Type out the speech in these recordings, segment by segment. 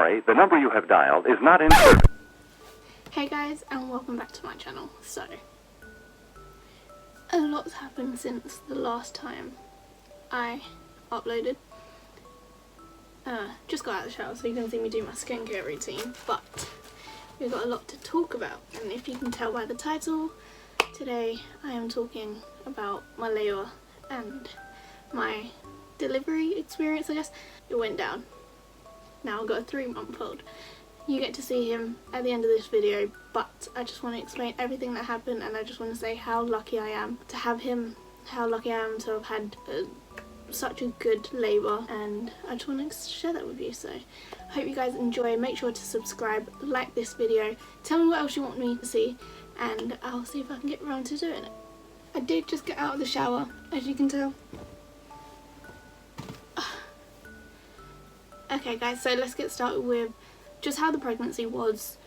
sorry, the number you have dialed is not in service. Hey guys, and welcome back to my channel. So, a lot's happened since the last time I uploaded. Just got out of the shower so you can see me do my skincare routine, but we've got a lot to talk about, and if you can tell by the title, today I am talking about my labour and my delivery experience, I guess. It went down. Now I've got a 3-month-old. You get to see him at the end of this video, but I just want to explain everything that happened, and I just want to say how lucky I am to have him, how lucky I am to have had such a good labour, and I just want to share that with you. So I hope you guys enjoy. Make sure to subscribe, like this video, tell me what else you want me to see, and I'll see if I can get around to doing it. I did just get out of the shower, as you can tell. Okay guys, so let's get started with just how the pregnancy was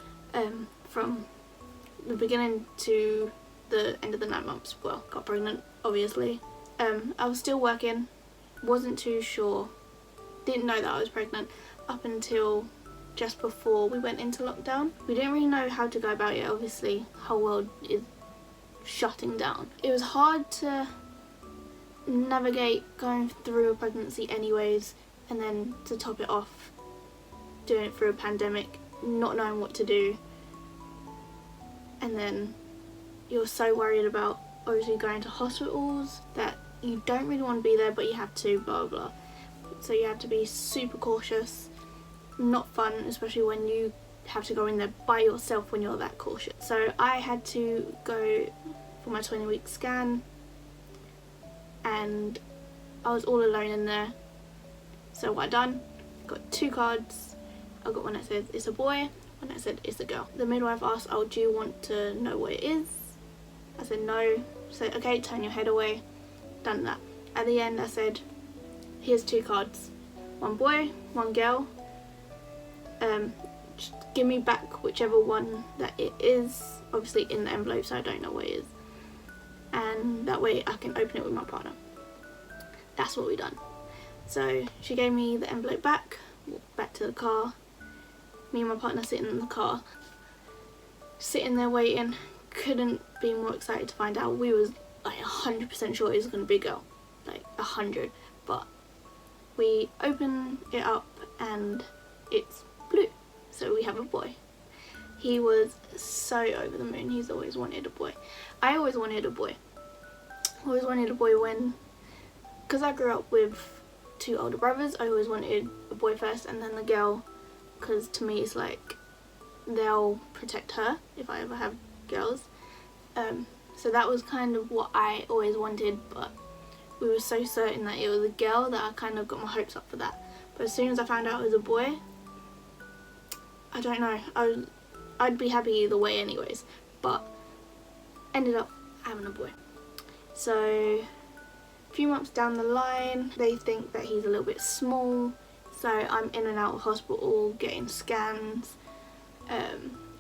from the beginning to the end of the 9 months. Well, got pregnant, obviously. I was still working, wasn't too sure, didn't know that I was pregnant up until just before we went into lockdown. We didn't really know how to go about it, obviously, whole world is shutting down. It was hard to navigate going through a pregnancy anyways, and then to top it off, doing it through a pandemic, not knowing what to do, and then you're so worried about obviously going to hospitals that you don't really want to be there, but you have to, blah blah. So you have to be super cautious. Not fun, especially when you have to go in there by yourself when you're that cautious. So I had to go for my 20-week scan, and I was all alone in there. So what I done, got 2 cards. I got one that says it's a boy, one that said it's a girl. The midwife asked, oh, do you want to know what it is? I said no. So okay, turn your head away. Done that. At the end I said, here's 2 cards, one boy, one girl. Just give me back whichever one that it is, obviously in the envelope so I don't know what it is, and that way I can open it with my partner. That's what we done. So she gave me the envelope back, walked back to the car. Me and my partner sitting in the car, sitting there waiting. Couldn't be more excited to find out. We was like 100% sure it was going to be a girl, like 100. But we open it up and it's blue, so we have a boy. He was so over the moon. He's always wanted a boy. I always wanted a boy. Always wanted a boy because I grew up with 2 older brothers. I always wanted a boy first and then the girl, because to me it's like they'll protect her if I ever have girls. So that was kind of what I always wanted, but we were so certain that it was a girl that I kind of got my hopes up for that. But as soon as I found out it was a boy, I don't know, I'd be happy either way anyways, but ended up having a boy. So a few months down the line, they think that he's a little bit small, so I'm in and out of hospital getting scans. I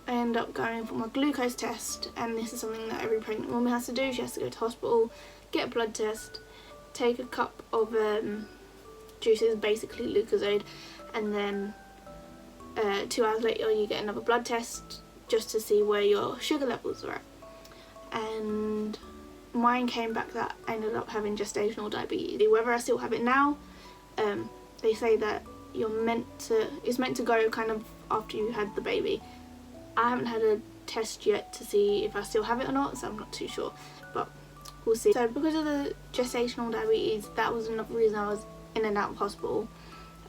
end up going for my glucose test, and this is something that every pregnant woman has to do. She has to go to hospital, get a blood test, take a cup of juices, basically Lucozade, and then 2 hours later you get another blood test just to see where your sugar levels are at. And mine came back that I ended up having gestational diabetes. Whether I still have it now, they say that it's meant to go kind of after you had the baby. I haven't had a test yet to see if I still have it or not, so I'm not too sure, but we'll see. So because of the gestational diabetes, that was another reason I was in and out of hospital.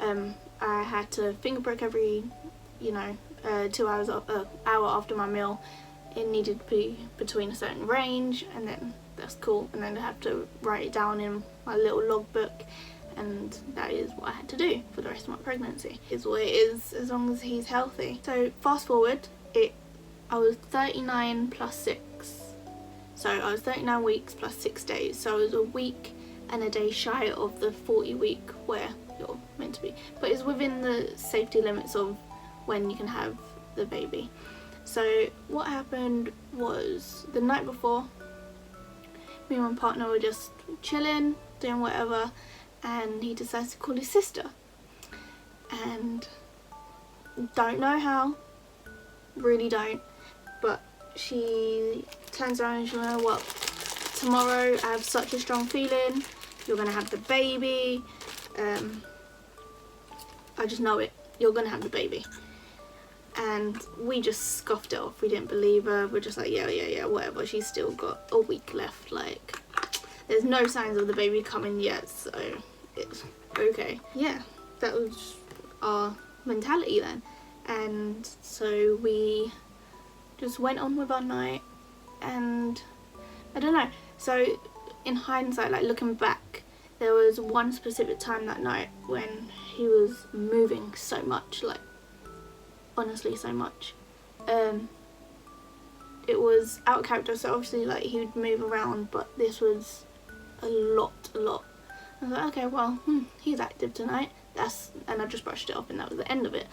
I had to finger prick every 2 hours, hour after my meal. It needed to be between a certain range, and then that's cool, and then I have to write it down in my little logbook, and that is what I had to do for the rest of my pregnancy. Is what it is, as long as he's healthy. So fast forward, I was 39 plus 6, so I was 39 weeks plus 6 days, so I was a week and a day shy of the 40 week where you're meant to be, but it's within the safety limits of when you can have the baby. So what happened was, the night before, me and my partner were just chilling, doing whatever, and he decides to call his sister. And Don't know how, really don't, but she turns around and she's like, well, tomorrow I have such a strong feeling, you're gonna have the baby, I just know it, you're gonna have the baby. And we just scoffed it off, we didn't believe her, we're just like, yeah, whatever, she's still got a week left, like, there's no signs of the baby coming yet, so it's okay. Yeah, that was our mentality then. And so we just went on with our night, and I don't know, so in hindsight, like looking back, there was one specific time that night when he was moving so much, like honestly so much. It was out of character, so obviously like he would move around, but this was a lot. I was like, okay, well, he's active tonight, and I just brushed it off and that was the end of it.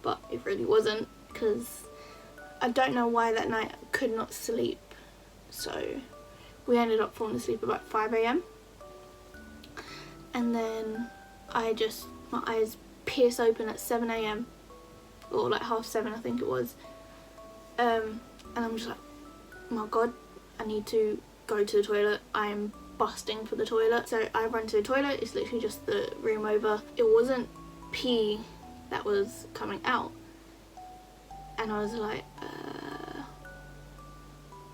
But it really wasn't, because I don't know why that night I could not sleep, so we ended up falling asleep about 5 a.m. and then my eyes pierced open at 7 a.m. or like 7:30 I think it was, and I'm just like, oh my god, I need to go to the toilet, I'm busting for the toilet. So I run to the toilet, it's literally just the room over, it wasn't pee that was coming out, and I was like,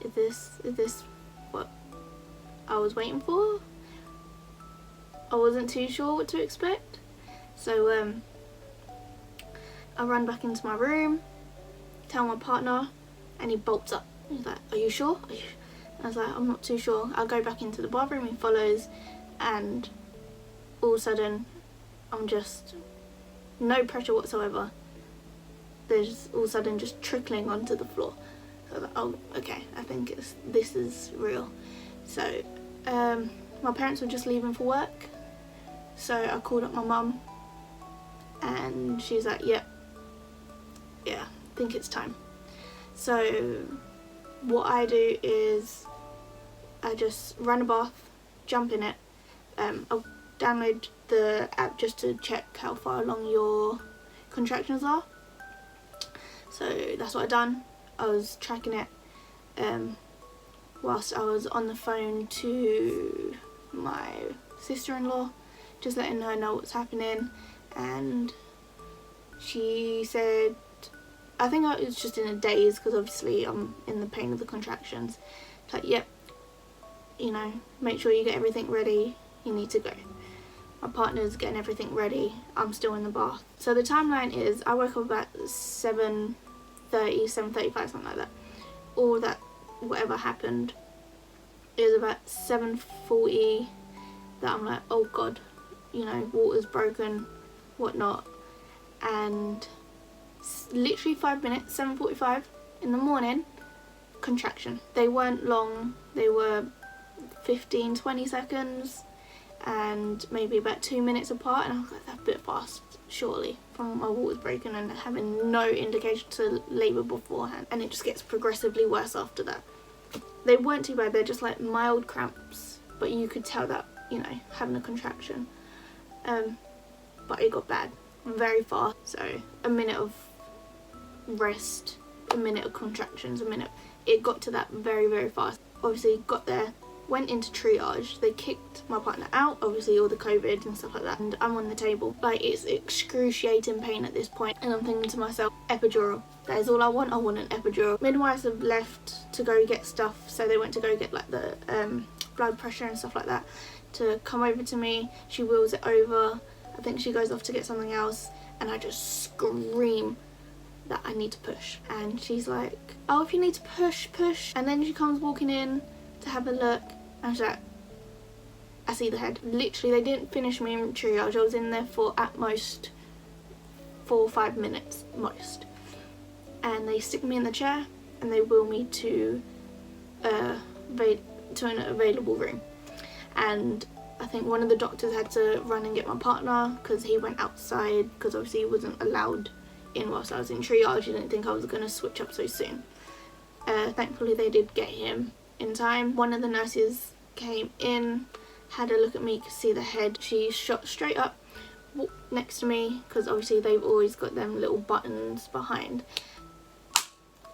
is this what I was waiting for? I wasn't too sure what to expect, so I run back into my room, tell my partner, and he bolts up. He's like, are you sure? I was like, I'm not too sure. I'll go back into the bathroom, he follows, and all of a sudden I'm just, no pressure whatsoever, there's all of a sudden just trickling onto the floor. So I was like, oh okay, I think this is real. So my parents were just leaving for work, so I called up my mum and she's like, yeah, I think it's time. So what I do is I just run a bath, jump in it, I'll download the app just to check how far along your contractions are. So that's what I done. I was tracking it whilst I was on the phone to my sister-in-law, just letting her know what's happening, and she said, I think I was just in a daze because obviously I'm in the pain of the contractions. It's like, yep, you know, make sure you get everything ready, you need to go. My partner's getting everything ready, I'm still in the bath. So the timeline is, I woke up about 7:30, 7:35, something like that. All that, whatever happened, it was about 7:40 that I'm like, oh god, you know, water's broken, whatnot. And literally 5 minutes, 7:45 in the morning, contraction. They weren't long, they were 15-20 seconds and maybe about 2 minutes apart, and I was like, that's a bit fast surely from my water's broken and having no indication to labour beforehand, and it just gets progressively worse after that. They weren't too bad, they're just like mild cramps, but you could tell that, you know, having a contraction. But it got bad very fast, so a minute of rest, a minute of contractions, a minute, it got to that very fast. Obviously got there, went into triage, they kicked my partner out, obviously all the COVID and stuff like that, and I'm on the table, like it's excruciating pain at this point, and I'm thinking to myself, epidural, that is all I want an epidural. Midwives have left to go get stuff, so they went to go get like the blood pressure and stuff like that to come over to me. She wheels it over, I think she goes off to get something else, and I just scream that I need to push, and she's like, oh, if you need to push, and then she comes walking in to have a look, and she's like, I see the head. Literally, they didn't finish me in triage, I was in there for at most 4 or 5 minutes, most, and they stick me in the chair and they wheel me to an available room, and I think one of the doctors had to run and get my partner because he went outside because obviously he wasn't allowed in whilst I was in triage. He didn't think I was going to switch up so soon. Thankfully they did get him in time. One of the nurses came in, had a look at me, could see the head. She shot straight up, walked next to me, because obviously they've always got them little buttons behind,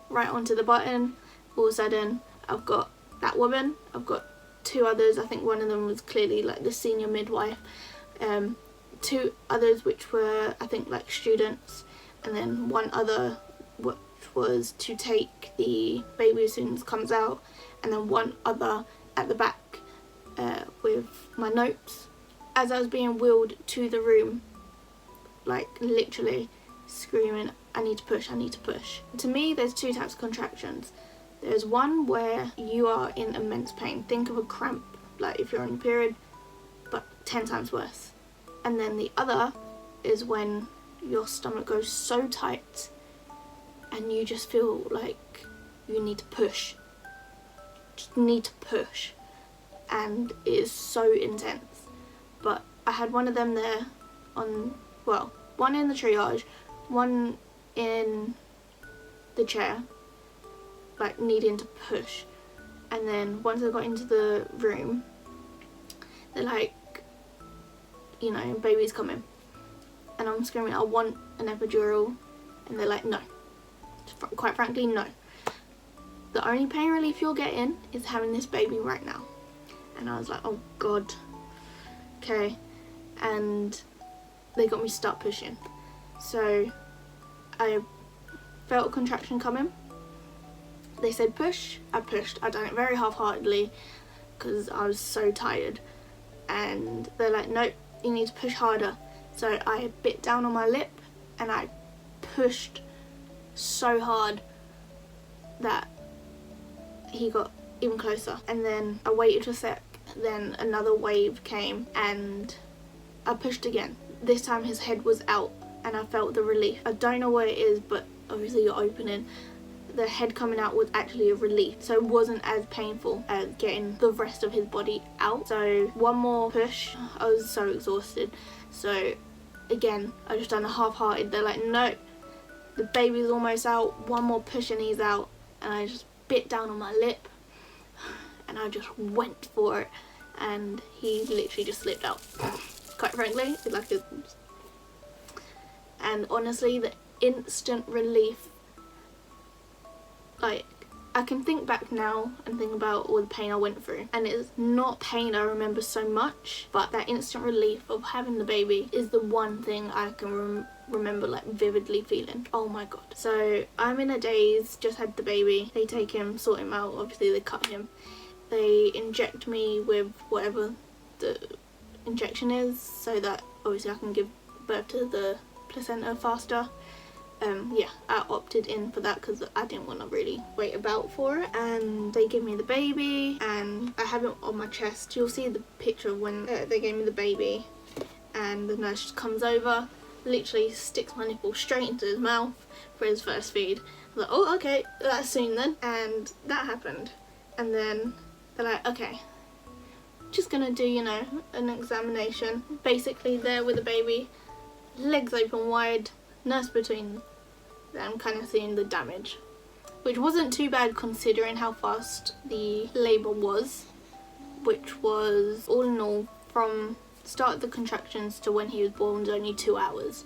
right onto the button. All of a sudden I've got that woman, I've got two others. I think one of them was clearly like the senior midwife, two others which were I think like students, and then one other which was to take the baby as soon as it comes out, and then one other at the back with my notes. As I was being wheeled to the room, like literally screaming, I need to push, I need to push. To me, there's two types of contractions. There's one where you are in immense pain. Think of a cramp, like if you're on your period, but 10 times worse. And then the other is when your stomach goes so tight and you just feel like you need to push. Just need to push. And it is so intense. But I had one of them there one in the triage, one in the chair, like needing to push. And then once I got into the room, they're like, you know, baby's coming. And I'm screaming, I want an epidural. And they're like, no. Quite frankly, no. The only pain relief you're getting is having this baby right now. And I was like, oh God. Okay. And they got me to start pushing. So I felt a contraction coming. They said push. I pushed. I done it very half-heartedly because I was so tired. And they're like, nope, you need to push harder. So I bit down on my lip and I pushed so hard that he got even closer. And then I waited for a sec. Then another wave came and I pushed again. This time his head was out and I felt the relief. I don't know what it is, but obviously you're opening. The head coming out was actually a relief, so it wasn't as painful as getting the rest of his body out. So one more push. I was so exhausted. So again, I just done a half-hearted. They're like, no, the baby's almost out. One more push and he's out. And I just bit down on my lip and I just went for it. And he literally just slipped out. Quite frankly, and honestly, the instant relief, like, I can think back now and think about all the pain I went through, and it's not pain I remember so much, but that instant relief of having the baby is the one thing I can remember like vividly feeling. Oh my God. So I'm in a daze, just had the baby. They take him, sort him out, obviously they cut him. They inject me with whatever the injection is so that obviously I can give birth to the placenta faster. Yeah, I opted in for that because I didn't want to really wait about for it. And they give me the baby and I have him on my chest. You'll see the picture of when they gave me the baby, and the nurse just comes over, literally sticks my nipple straight into his mouth for his first feed. I was like, oh okay, that's soon then. And that happened. And then they're like, okay, just gonna do, you know, an examination. Basically there with the baby, legs open wide, nurse between them, kind of seeing the damage, which wasn't too bad considering how fast the labour was, which was all in all from start of the contractions to when he was born was only 2 hours.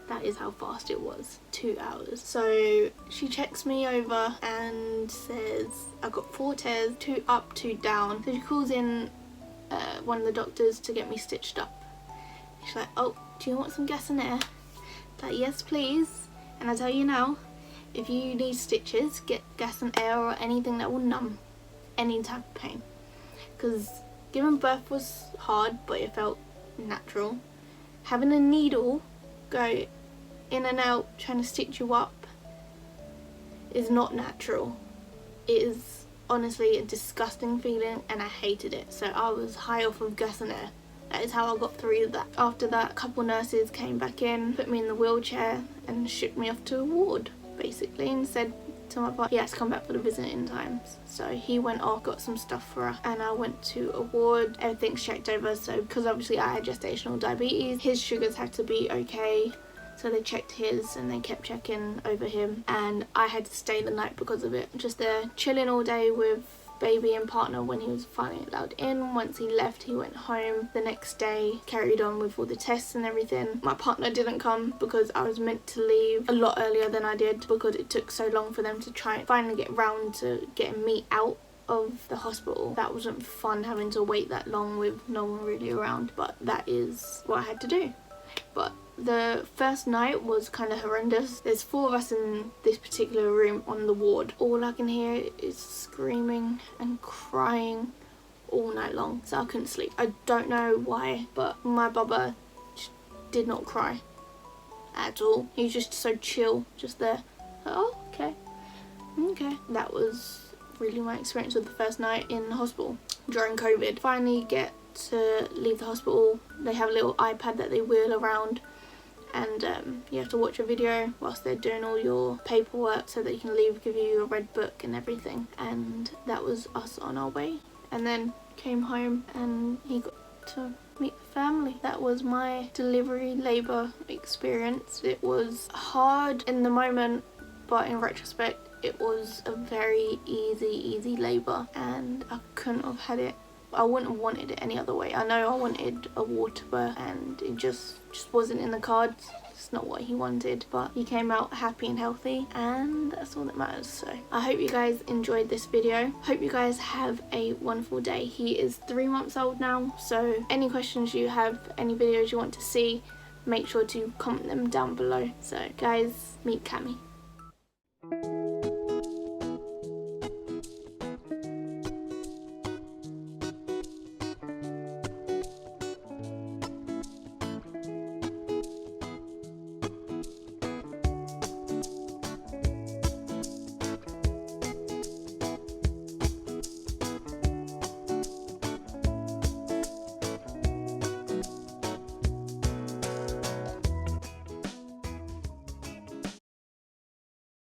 That is how fast it was, 2 hours. So she checks me over and says I've got 4 tears, 2 up, 2 down. So she calls in one of the doctors to get me stitched up. She's like, oh, do you want some gas and air? Like, yes please. And I tell you now, if you need stitches, get gas and air or anything that will numb any type of pain. Because giving birth was hard, but it felt natural. Having a needle go in and out trying to stitch you up is not natural. It is honestly a disgusting feeling and I hated it. So I was high off of gas and air. That is how I got through that. After that, a couple nurses came back in, put me in the wheelchair and shipped me off to a ward basically, and said to my partner he has to come back for the visiting times. So he went off, got some stuff for her, and I went to a ward. Everything's checked over, so because obviously I had gestational diabetes, his sugars had to be okay. So they checked his and they kept checking over him, and I had to stay the night because of it. Just there chilling all day with baby and partner when he was finally allowed in. Once he left, he went home the next day, carried on with all the tests and everything. My partner didn't come because I was meant to leave a lot earlier than I did, because it took so long for them to try and finally get round to getting me out of the hospital. That wasn't fun, having to wait that long with no one really around, but that is what I had to do. But the first night was kind of horrendous. There's 4 of us in this particular room on the ward. All I can hear is screaming and crying all night long, so I couldn't sleep. I don't know why, but my bubba did not cry at all. He was just so chill, just there. Oh, okay. That was really my experience with the first night in the hospital during COVID. Finally get to leave the hospital. They have a little iPad that they wheel around, and you have to watch a video whilst they're doing all your paperwork so that you can leave, give you a red book and everything. And that was us on our way, and then came home and he got to meet the family. That was my delivery labour experience. It was hard in the moment, but in retrospect it was a very easy labour, and I couldn't have had it, I wouldn't have wanted it any other way. I know I wanted a water birth and it just wasn't in the cards. It's not what he wanted, but he came out happy and healthy, and that's all that matters. So I hope you guys enjoyed this video. Hope you guys have a wonderful day. He is 3 months old now, so any questions you have, any videos you want to see, make sure to comment them down below. So guys, meet Cami.